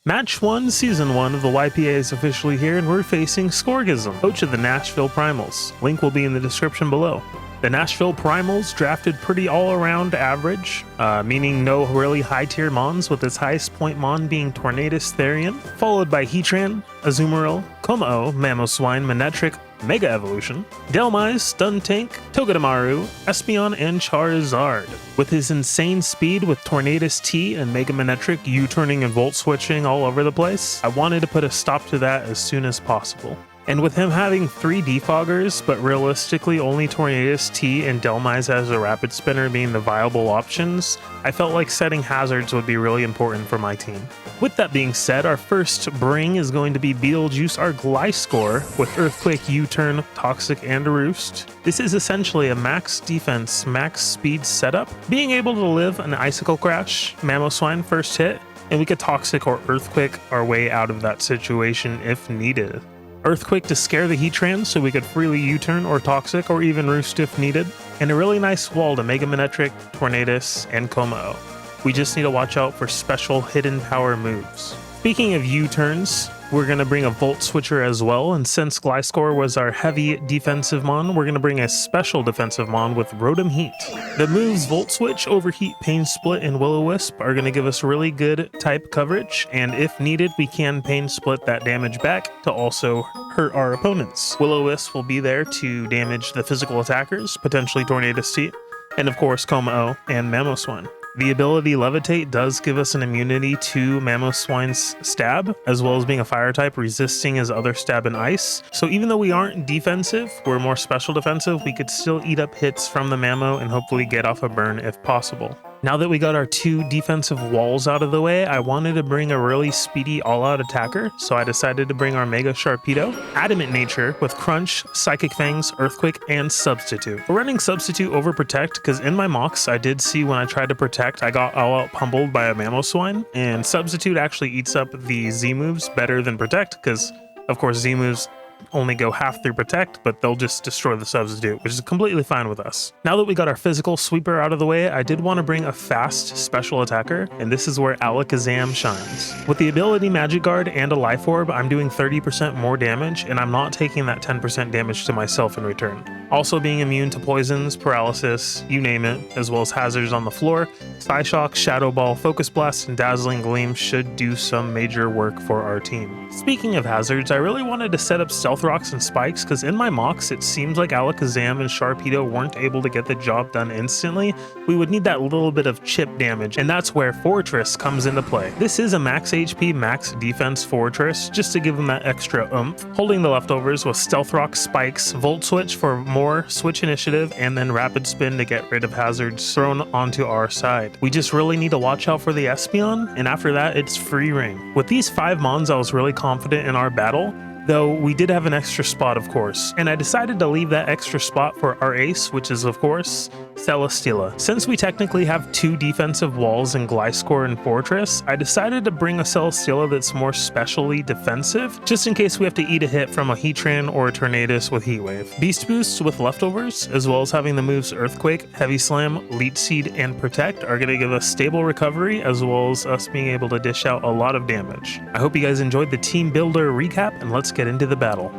Match 1, Season 1 of the YPA is officially here, and we're facing Scorgism, coach of the Nashville Primals. Link will be in the description below. The Nashville Primals drafted pretty all-around average, meaning no really high-tier mons, with its highest point mon being Tornadus Therian, followed by Heatran, Azumarill, Kommo-o, Mamoswine, Manectric, Mega Evolution, Dhelmise, Stun Tank, Togedemaru, Espeon, and Charizard. With his insane speed with Tornadus T and Mega Manectric U-turning and Volt switching all over the place, I wanted to put a stop to that as soon as possible. And with him having 3 defoggers, but realistically only Tornadus T and Dhelmise as a rapid spinner being the viable options, I felt like setting hazards would be really important for my team. With that being said, our first bring is going to be Beetlejuice, our Gliscor, with Earthquake, U-turn, Toxic, and Roost. This is essentially a max defense, max speed setup, being able to live an Icicle Crash, Mamoswine first hit, and we could Toxic or Earthquake our way out of that situation if needed. Earthquake to scare the Heatran so we could freely U-turn or Toxic or even Roost if needed, and a really nice wall to Mega Manectric, Tornadus, and Kommo-o. We just need to watch out for special hidden power moves. Speaking of U-turns, we're going to bring a Volt Switcher as well, and since Gliscor was our heavy defensive mon, we're going to bring a special defensive mon with Rotom Heat. The moves Volt Switch, Overheat, Pain Split, and Will-O-Wisp are going to give us really good type coverage, and if needed, we can Pain Split that damage back to also hurt our opponents. Will-O-Wisp will be there to damage the physical attackers, potentially Tornadus T, and of course Kommo-o and Mamoswine. The ability Levitate does give us an immunity to Mamoswine's stab, as well as being a fire type, resisting his other stab in ice. So even though we aren't defensive, we're more special defensive, we could still eat up hits from the Mamo and hopefully get off a burn if possible. Now that we got our 2 defensive walls out of the way, I wanted to bring a really speedy all-out attacker, so I decided to bring our Mega Sharpedo, Adamant Nature with Crunch, Psychic Fangs, Earthquake, and Substitute. We're running Substitute over Protect because in my mocks I did see when I tried to Protect I got all-out pummeled by a Mamoswine, and Substitute actually eats up the Z moves better than Protect because of course Z moves only go half through Protect, but they'll just destroy the Substitute, which is completely fine with us. Now that we got our physical sweeper out of the way, I did want to bring a fast special attacker, and this is where Alakazam shines. With the ability Magic Guard and a Life Orb, I'm doing 30% more damage, and I'm not taking that 10% damage to myself in return. Also being immune to poisons, paralysis, you name it, as well as hazards on the floor, Psyshock, Shadow Ball, Focus Blast, and Dazzling Gleam should do some major work for our team. Speaking of hazards, I really wanted to set up Stealth Rocks and Spikes because in my mocks it seems like Alakazam and Sharpedo weren't able to get the job done instantly. We would need that little bit of chip damage, and that's where Fortress comes into play. This is a max HP, max defense Fortress, just to give them that extra oomph. Holding the leftovers with Stealth Rock, Spikes, Volt Switch for more switch initiative, and then Rapid Spin to get rid of hazards thrown onto our side. We just really need to watch out for the Espeon, and after that it's free reign. With these 5 mons I was really confident in our battle, though we did have an extra spot of course, and I decided to leave that extra spot for our ace, which is of course Celesteela. Since we technically have 2 defensive walls in Gliscor and Fortress, I decided to bring a Celesteela that's more specially defensive, just in case we have to eat a hit from a Heatran or a Tornadus with Heat Wave. Beast Boosts with leftovers, as well as having the moves Earthquake, Heavy Slam, Leech Seed, and Protect are going to give us stable recovery, as well as us being able to dish out a lot of damage. I hope you guys enjoyed the team builder recap, and let's get into the battle.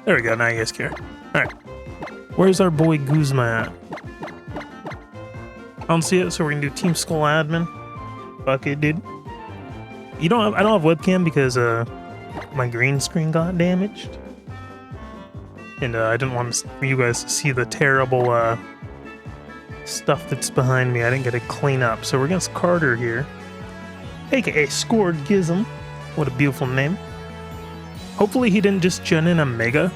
There we go, now you guys care. Alright. Where's our boy Guzma at? I don't see it, so we're gonna do Team Skull Admin. Fuck it, dude. I don't have webcam because my green screen got damaged. And I didn't want for you guys to see the terrible stuff that's behind me. I didn't get to clean up. So we're against Carter here. AKA Scored Gizm. What a beautiful name. Hopefully he didn't just gen in a Mega.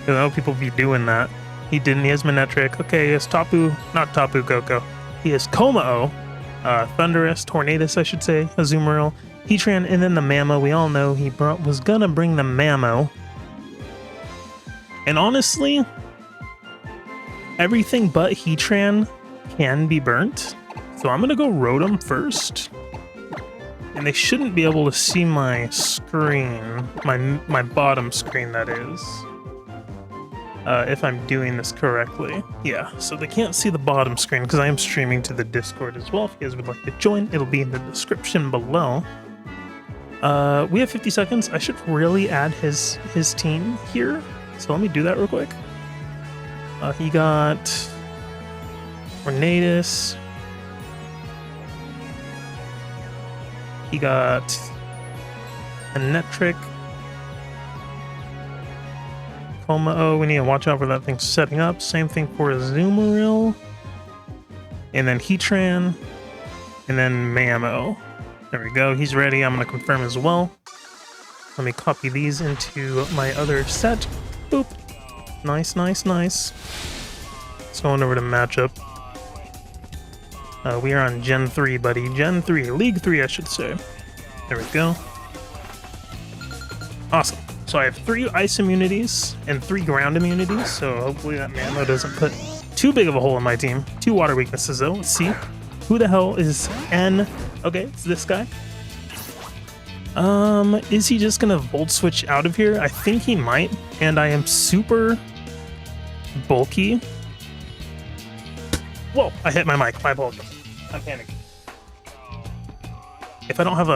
You know, people be doing that. He didn't. He has Manectric. Okay, he has not Tapu Koko. He has Kommo-o, Thundurus, Tornadus, I should say, Azumarill, Heatran, and then the Mamo. We all know he was gonna bring the Mamo. And honestly, everything but Heatran can be burnt. So I'm gonna go Rotom first. And they shouldn't be able to see my screen, my bottom screen that is. if I'm doing this correctly. Yeah, so they can't see the bottom screen because I am streaming to the Discord as well. If you guys would like to join, it'll be in the description below. We have 50 seconds. I should really add his team here. So let me do that real quick. He got Renatus. He got Enetric. Oh, we need to watch out for that thing setting up. Same thing for Azumarill. And then Heatran. And then Mamo. There we go. He's ready. I'm going to confirm as well. Let me copy these into my other set. Boop. Nice, nice, nice. Let's go on over to matchup. We are on Gen 3, buddy. Gen 3. League 3, I should say. There we go. Awesome. So I have 3 ice immunities and 3 ground immunities, so hopefully that Mamo doesn't put too big of a hole in my team. 2 water weaknesses though. Let's see. Who the hell is N? Okay, it's this guy. Is he just gonna Volt Switch out of here? I think he might, and I am super bulky. Whoa, I hit my mic. My apologies. I'm panicking. If I don't have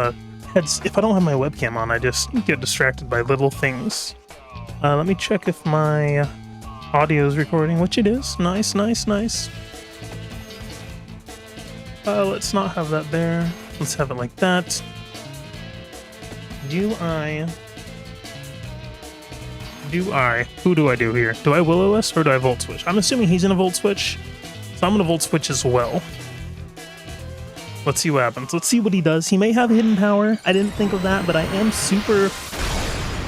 my webcam on, I just get distracted by little things. Let me check if my audio is recording, which it is. Nice, nice, nice. Let's not have that there. Let's have it like that. Who do I do here? Do I Will-O-Wisp or do I Volt Switch? I'm assuming he's gonna Volt Switch, so I'm gonna Volt Switch as well. Let's see what happens. Let's see what he does. He may have hidden power. I didn't think of that, but I am super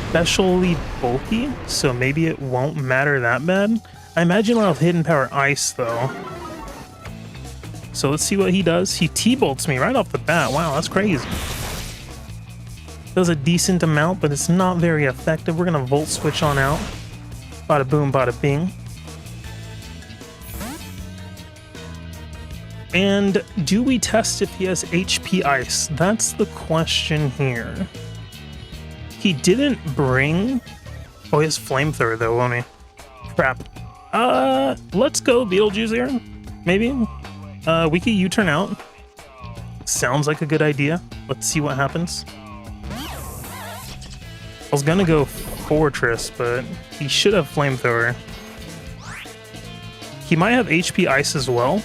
specially bulky, so maybe it won't matter that bad. I imagine I'll have hidden power ice though. So let's see what he does. He T-bolts me right off the bat. Wow, that's crazy. Does a decent amount, but it's not very effective. We're gonna Volt Switch on out. Bada boom, bada bing. And do we test if he has HP Ice? That's the question here. He didn't bring... Oh, he has Flamethrower though, won't he? Crap. Let's go Beetlejuice here. Maybe. We could U-turn out. Sounds like a good idea. Let's see what happens. I was gonna go Fortress, but he should have Flamethrower. He might have HP Ice as well.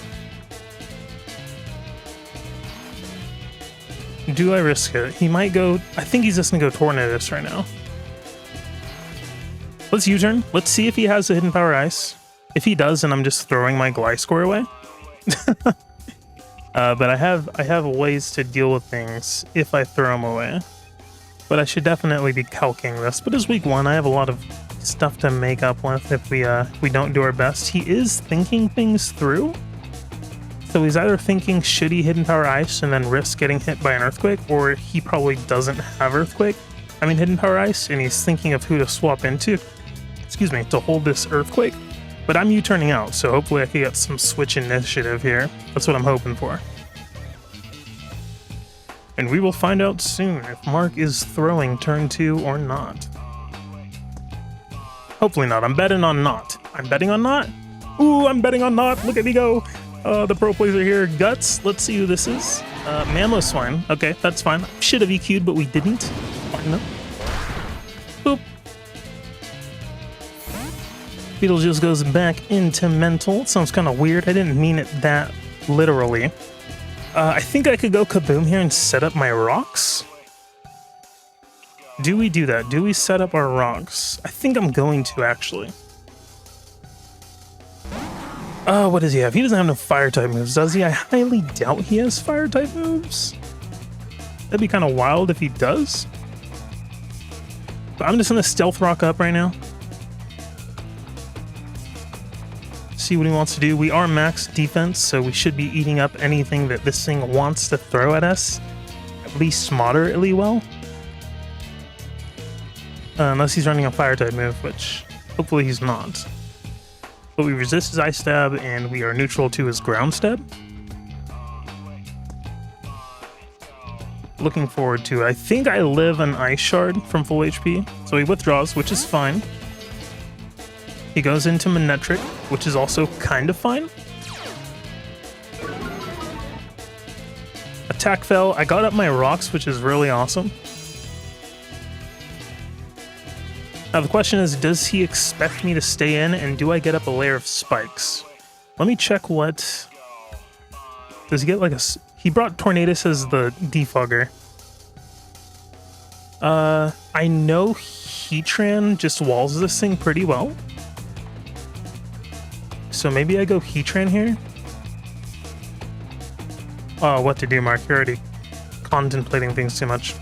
Do I risk it? He might go... I think he's just gonna go Tornadus right now. Let's U-turn. Let's see if he has a hidden power ice. If he does, then I'm just throwing my Gliscor away. But I have ways to deal with things if I throw them away. But I should definitely be calking this. But it's week 1. I have a lot of stuff to make up with if we don't do our best. He is thinking things through. So he's either thinking, should he hidden power ice and then risk getting hit by an earthquake, or he probably doesn't have hidden power ice, and he's thinking of who to swap into, to hold this earthquake. But I'm U-turning out, so hopefully I can get some switch initiative here. That's what I'm hoping for. And we will find out soon if Mark is throwing turn 2 or not. Hopefully not. I'm betting on not. I'm betting on not? Ooh, I'm betting on not. Look at me go. The pro players are here. Guts. Let's see who this is. Mamoswine. Okay, that's fine. Should have EQ'd, but we didn't. Fine though. Boop. Beetlejuice goes back into mental. Sounds kind of weird. I didn't mean it that literally. I think I could go Kaboom here and set up my rocks. Do we do that? Do we set up our rocks? I think I'm going to, actually. What does he have? He doesn't have no fire-type moves, does he? I highly doubt he has fire-type moves. That'd be kind of wild if he does. But I'm just going to Stealth Rock up right now. See what he wants to do. We are max defense, so we should be eating up anything that this thing wants to throw at us. At least moderately well. Unless he's running a fire-type move, which hopefully he's not. But we resist his Ice Stab, and we are neutral to his Ground Stab. Looking forward to it. I think I live an Ice Shard from full HP, so he withdraws, which is fine. He goes into Manectric, which is also kind of fine. Attack fell. I got up my rocks, which is really awesome. Now the question is, does he expect me to stay in, and do I get up a layer of spikes? Let me check what... Does he get like a... He brought Tornadus as the defogger. I know Heatran just walls this thing pretty well. So maybe I go Heatran here? Oh, what to do, Mark? You're already contemplating things too much.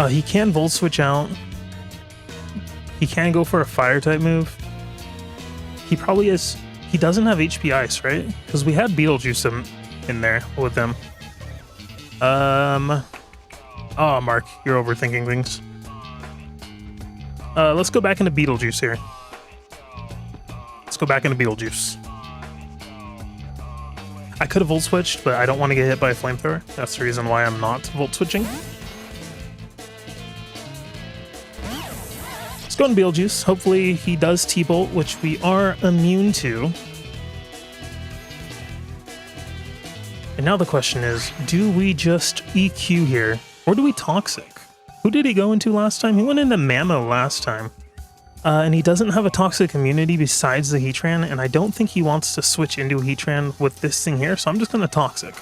He can Volt Switch out. He can go for a fire type move. He probably is... He doesn't have HP Ice, right? Because we had Beetlejuice in there with him. Oh, Mark, you're overthinking things. Let's go back into Beetlejuice here. Let's go back into Beetlejuice. I could have Volt Switched, but I don't want to get hit by a Flamethrower. That's the reason why I'm not Volt Switching. Let's go into Beetlejuice. Hopefully he does T-Bolt, which we are immune to. And now the question is, do we just EQ here? Or do we Toxic? Who did he go into last time? He went into Mammo last time. And he doesn't have a Toxic immunity besides the Heatran, and I don't think he wants to switch into a Heatran with this thing here, so I'm just going to Toxic.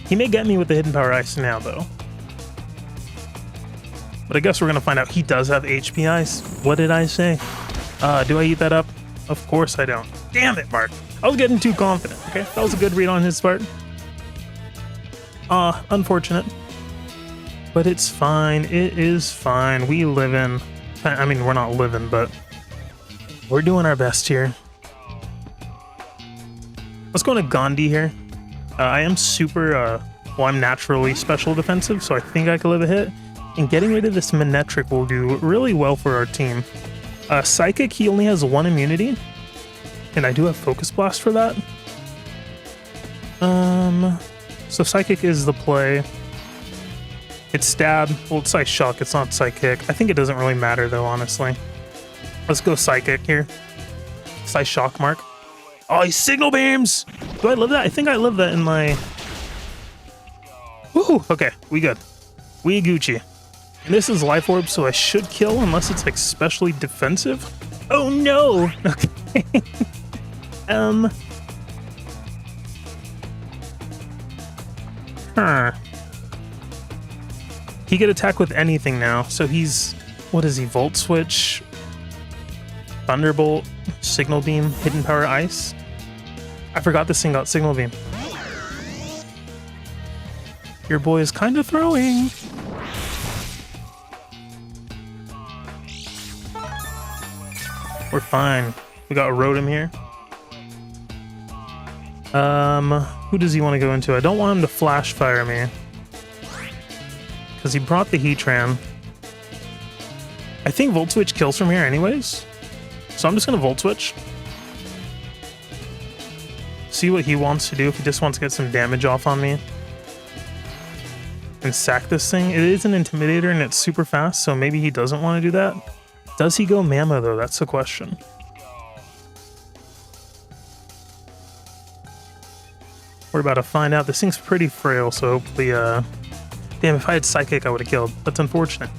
He may get me with the Hidden Power Ice now, though. But I guess we're going to find out. He does have HP Ice. What did I say? Do I eat that up? Of course I don't. Damn it, Mark. I was getting too confident, okay? That was a good read on his part. Unfortunate. But it's fine. It is fine. We live in... I mean, we're not living, but we're doing our best here. Let's go into Gandhi here. I am super... well, I'm naturally special defensive, so I think I can live a hit. And getting rid of this Manectric will do really well for our team. Psychic, he only has 1 immunity. And I do have Focus Blast for that. So Psychic is the play. It's Stab. Well, it's Psy Shock. It's not Psychic. I think it doesn't really matter, though, honestly. Let's go Psychic here. Psy Shock, Mark. Oh, he Signal Beams! Do I live that? I think I live that in my... Woohoo! Okay, we good. We Gucci. And this is Life Orb, so I should kill unless it's, like, specially defensive. Oh, no! Okay. He could attack with anything now, so he's... What is he? Volt Switch? Thunderbolt? Signal Beam? Hidden Power Ice? I forgot this thing got Signal Beam. Your boy is kind of throwing. We're fine. We got Rotom here. Who does he want to go into? I don't want him to Flash Fire me. Because he brought the Heatran. I think Volt Switch kills from here anyways. So I'm just going to Volt Switch. See what he wants to do, if he just wants to get some damage off on me. And sack this thing. It is an Intimidator and it's super fast, so maybe he doesn't want to do that. Does he go Mammo though? That's the question. We're about to find out. This thing's pretty frail, so hopefully, damn, if I had Psychic, I would have killed. That's unfortunate.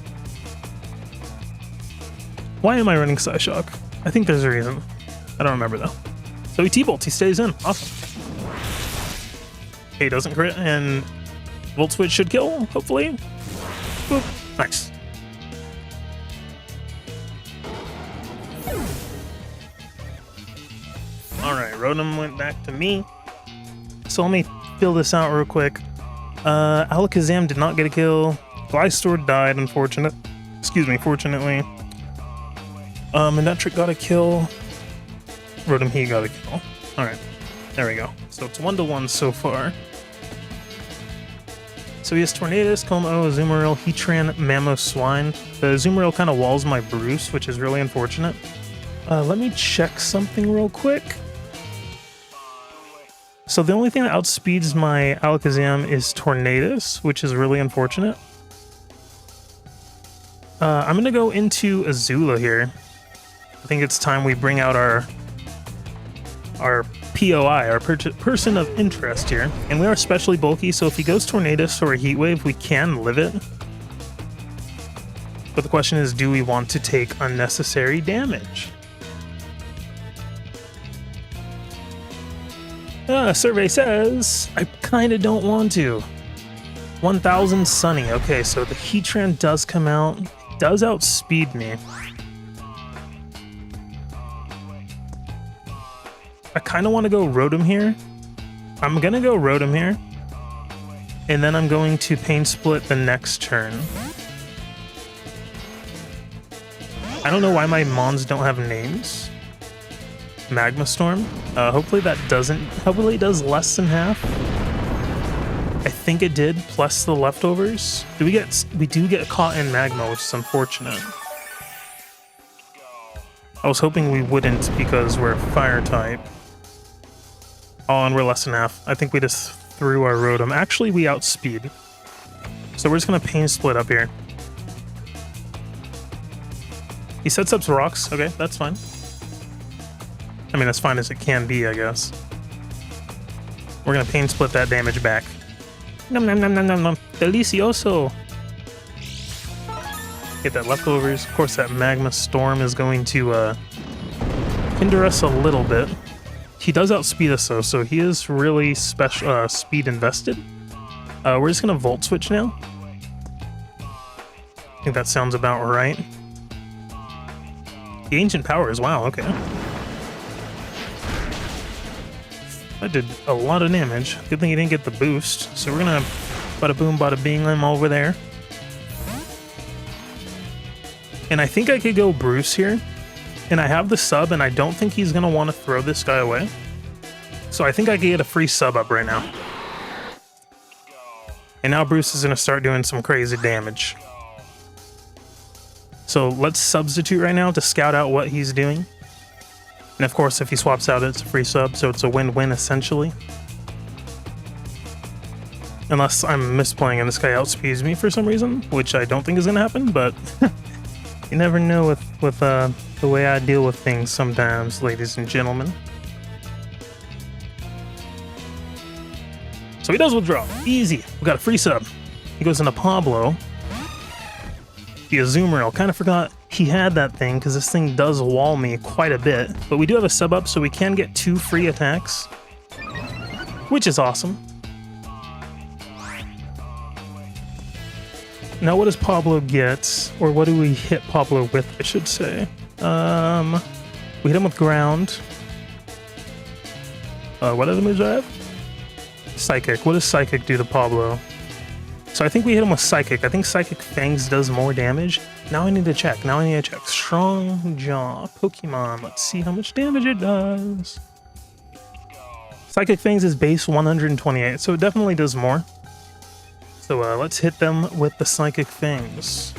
Why am I running Psyshock? I think there's a reason. I don't remember, though. So he T-Bolts. He stays in. Awesome. Okay, he doesn't crit, and Volt Switch should kill, hopefully. Boop. Nice. Alright, Rotom went back to me. So let me fill this out real quick. Alakazam did not get a kill. Glistor died, fortunately. Manectric got a kill. Rotom he got a kill. Alright, there we go. So it's 1-1 so far. So he has Tornadus, Como, Azumarill, Heatran, Mammo, Swine. The Azumarill kind of walls my Bruce, which is really unfortunate. Let me check something real quick. So the only thing that outspeeds my Alakazam is Tornadus, which is really unfortunate. I'm going to go into Azula here. think it's time we bring out our POI, our person of interest here. And we are especially bulky, so if he goes Tornadus or a Heat Wave, we can live it. But the question is, do we want to take unnecessary damage? Survey says, I kind of don't want to. 1000 Sunny. Okay, so the Heatran does come out. Does outspeed me. I kind of want to go Rotom here. I'm going to go Rotom here. And then I'm going to Pain Split the next turn. I don't know why my Mons don't have names. Magma Storm. Hopefully that doesn't... Hopefully it does less than half. I think it did, plus the leftovers. We do get caught in Magma, which is unfortunate. I was hoping we wouldn't because we're Fire type. Oh, and we're less than half. I think we just threw our Rotom. Actually, we outspeed. So we're just gonna Pain Split up here. He sets up rocks. Okay, that's fine. I mean, as fine as it can be, I guess. We're gonna Pain Split that damage back. Nom nom nom nom nom nom. Delicioso! Get that leftovers. Of course, that Magma Storm is going to hinder us a little bit. He does outspeed us though, so he is really special speed invested. We're just gonna Volt Switch now. I think that sounds about right. The Ancient Powers, wow, okay. That did a lot of damage. Good thing he didn't get the boost. So we're gonna bada boom, bada bing him over there. And I think I could go Bruce here. And I have the sub, and I don't think he's gonna want to throw this guy away. So I think I could get a free sub up right now. And now Bruce is gonna start doing some crazy damage. So let's substitute right now to scout out what he's doing. And of course, if he swaps out, it's a free sub, so it's a win-win essentially. Unless I'm misplaying and this guy outspeeds me for some reason, which I don't think is gonna happen, but you never know with the way I deal with things sometimes, ladies and gentlemen. So he does withdraw. Easy. We got a free sub. He goes into Pablo. The Azumarill. Kind of forgot he had that thing because this thing does wall me quite a bit. But we do have a sub up, so we can get 2 free attacks, which is awesome. Now what does Pablo get? Or what do we hit Pablo with, I should say? We hit him with Ground. What other moves do I have? Psychic. What does Psychic do to Pablo? So I think we hit him with Psychic. I think Psychic Fangs does more damage. Now I need to check. Strong Jaw. Pokemon. Let's see how much damage it does. Psychic Fangs is base 128, so it definitely does more. So let's hit them with the Psychic Fangs.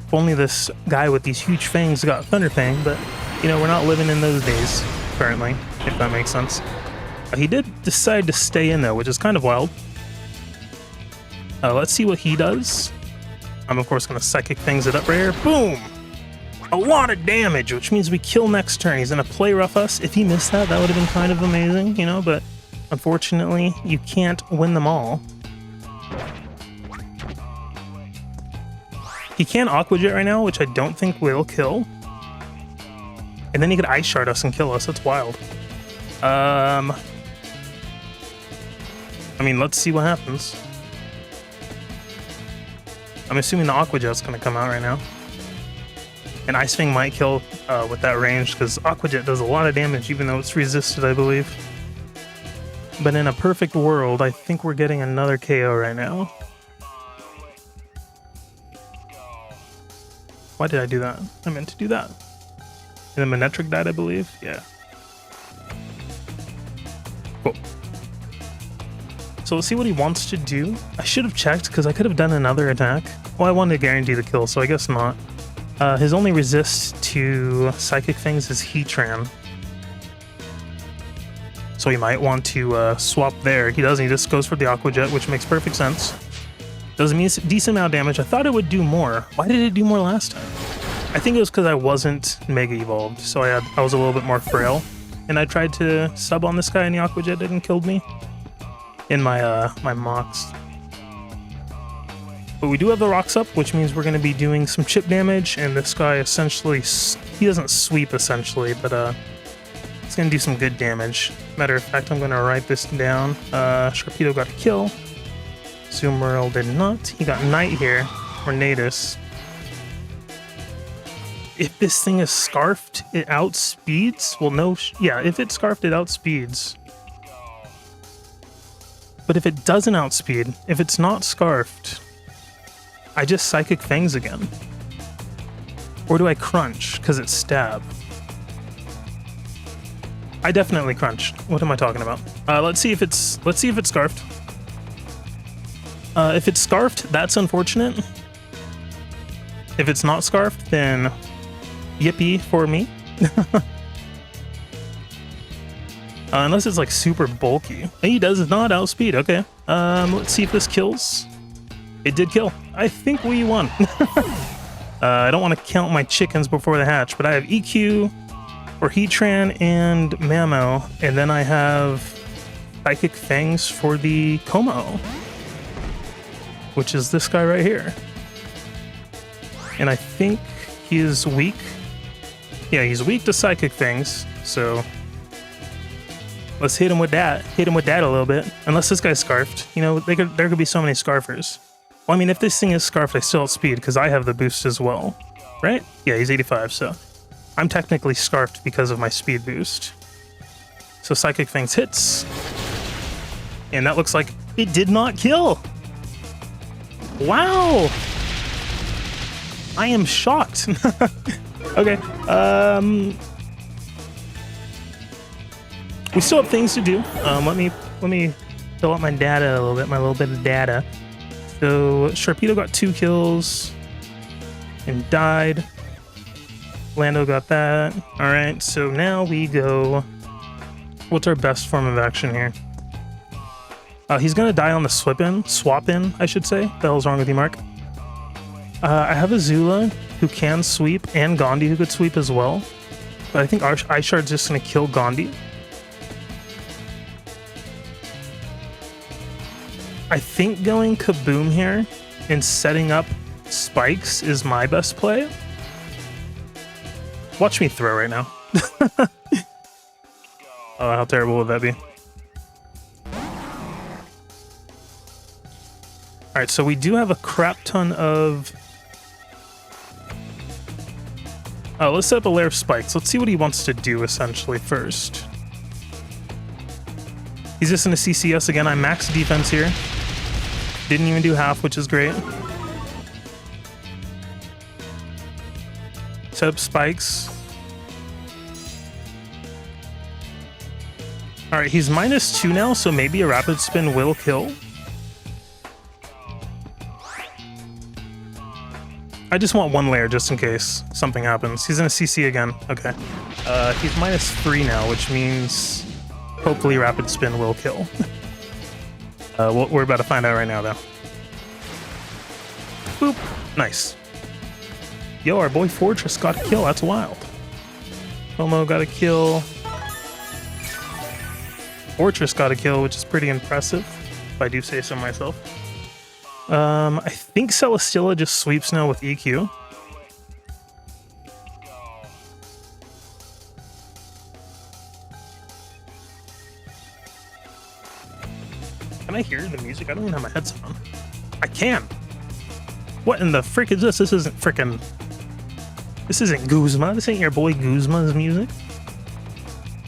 If only this guy with these huge fangs got Thunder Fang, but, you know, we're not living in those days, currently, if that makes sense. He did decide to stay in, though, which is kind of wild. Let's see what he does. I'm, of course, going to Psychic Fangs it up right here. Boom! A lot of damage, which means we kill next turn. He's going to Play Rough us. If he missed that, that would have been kind of amazing, you know, but unfortunately, you can't win them all. He can Aqua Jet right now, which I don't think will kill. And then he could Ice Shard us and kill us. That's wild. I mean, let's see what happens. I'm assuming the Aqua Jet's going to come out right now. And Ice Fang might kill with that range, because Aqua Jet does a lot of damage, even though it's resisted, I believe. But in a perfect world, I think we're getting another KO right now. Why did I do that? I meant to do that. And then Manectric died, I believe. Yeah. Cool. So let's see what he wants to do. I should have checked because I could have done another attack. Well, I wanted to guarantee the kill, so I guess not. His only resist to Psychic Fangs is Heatran. So he might want to swap there. He doesn't. He just goes for the Aqua Jet, which makes perfect sense. Does a decent amount of damage. I thought it would do more. Why did it do more last time? I think it was because I wasn't Mega Evolved, so I was a little bit more frail. And I tried to sub on this guy and the Aqua Jet didn't kill me in my my mocks. But we do have the rocks up, which means we're going to be doing some chip damage, and this guy essentially, he doesn't sweep essentially, but it's going to do some good damage. Matter of fact, I'm going to write this down. Sharpedo got a kill. Zoomerl did not. He got Knight here, or Natus. If this thing is scarfed, it outspeeds? Well, no, yeah, if it's scarfed, it outspeeds. But if it doesn't outspeed, if it's not scarfed, I just Psychic Fangs again. Or do I crunch because it's stab? I definitely crunch. What am I talking about? Let's see if it's scarfed. If it's scarfed, that's unfortunate. If it's not scarfed, then yippee for me. Unless it's like super bulky. He does not outspeed. Okay. Let's see if this kills. It did kill. I think we won. I don't want to count my chickens before the hatch, but I have EQ for Heatran and Mamo, and then I have Psychic Fangs for the Como, which is this guy right here. And I think he is weak. Yeah, he's weak to Psychic Fangs, so let's hit him with that. Hit him with that a little bit. Unless this guy's scarfed. You know, there could be so many scarfers. Well, I mean, if this thing is scarfed, I still outspeed because I have the boost as well, right? Yeah, he's 85, so I'm technically scarfed because of my speed boost. So Psychic Fangs hits, and that looks like it did not kill. Wow! I am shocked. Okay, we still have things to do. Let me fill out my data a little bit, my little bit of data. So Sharpedo got 2 kills and died. Lando got that. All right, so now we go. What's our best form of action here? He's gonna die on the swap in, I should say. The hell's wrong with you, Mark? I have a Zula who can sweep and Gandhi who could sweep as well. But I think Ice Shard's just gonna kill Gandhi. I think going Kaboom here and setting up spikes is my best play. Watch me throw right now. Oh, how terrible would that be? Alright, so we do have a crap ton of... Oh, let's set up a layer of spikes. Let's see what he wants to do, essentially, first. He's just going to CC us again. I'm max defense here. Didn't even do half, which is great. Set up spikes. Alright, he's -2 now, so maybe a rapid spin will kill. I just want one layer just in case something happens. He's gonna CC again. Okay. He's -3 now, which means hopefully rapid spin will kill. We're about to find out right now, though. Boop. Nice. Yo, our boy Fortress got a kill. That's wild. Momo got a kill. Fortress got a kill, which is pretty impressive, if I do say so myself. I think Celesteela just sweeps now with EQ. Can I hear the music? I don't even have my headset on. I can! What in the frick is this? This isn't frickin'... This isn't Guzma. This ain't your boy Guzma's music.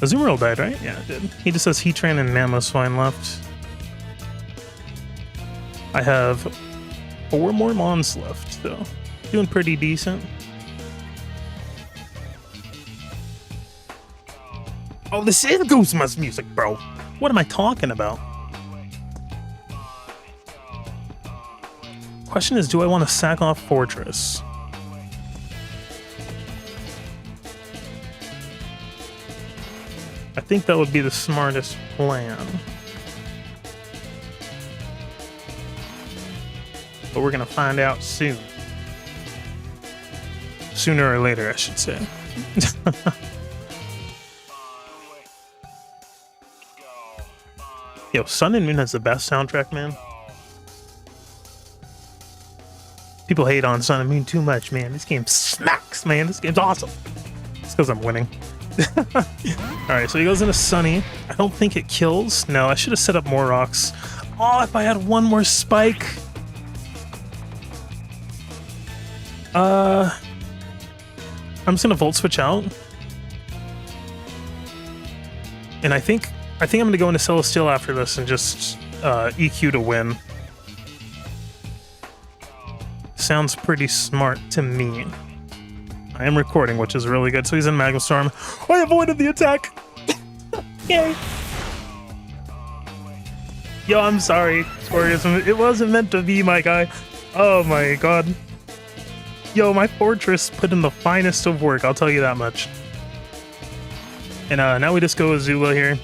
Azumarill died, right? Yeah, it did. He just has Heatran and Mamoswine left. I have 4 more Mons left, so doing pretty decent. Oh, this is Guzma's music, bro. What am I talking about? Question is, do I want to sack off Fortress? I think that would be the smartest plan. But we're gonna find out soon. Sooner or later, I should say. Yo, Sun and Moon has the best soundtrack, man. People hate on Sun and Moon too much, man. This game smacks, man. This game's awesome. It's because I'm winning. Alright, so he goes into Sunny. I don't think it kills. No, I should have set up more rocks. Oh, if I had one more spike. I'm just gonna Volt Switch out. And I think I'm gonna go into Celestial after this and just EQ to win. Sounds pretty smart to me. I am recording, which is really good. So he's in Magma Storm. I avoided the attack! Yay! Yo, I'm sorry, Scorpius. It wasn't meant to be, my guy. Oh my god. Yo, my Fortress put in the finest of work, I'll tell you that much. And now we just go with Zula here.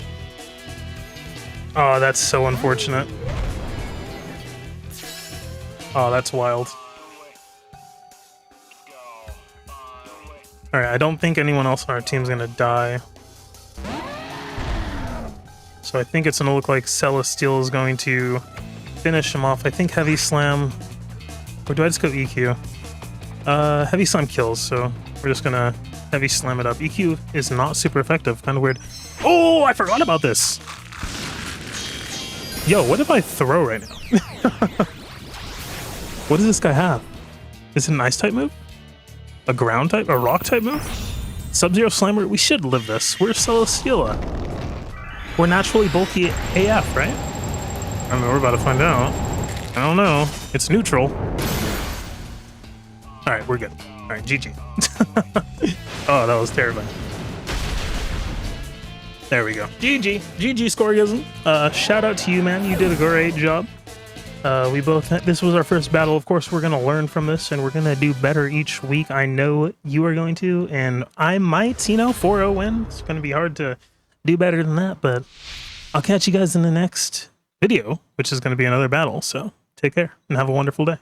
Oh, that's so unfortunate. Oh, that's wild. Alright, I don't think anyone else on our team's gonna die. So I think it's gonna look like Celestial is going to finish him off. I think Heavy Slam... Or do I just go EQ? Heavy Slam kills, so we're just gonna Heavy Slam it up. EQ is not super effective, kind of weird. Oh, I forgot about this! Yo, what if I throw right now? What does this guy have? Is it an Ice type move? A ground type? A rock type move? Sub-Zero Slammer? We should live this. We're Celesteela. We're naturally bulky AF, right? I don't know, we're about to find out. I don't know. It's neutral. Alright, we're good. Alright, GG. Oh, that was terrifying. There we go. GG. GG, Scorgism. Shout out to you, man. You did a great job. We both, this was our first battle. Of course, we're going to learn from this and we're going to do better each week. I know you are going to, and I might, you know, 4-0 win. It's going to be hard to do better than that, but I'll catch you guys in the next video, which is going to be another battle. So take care and have a wonderful day.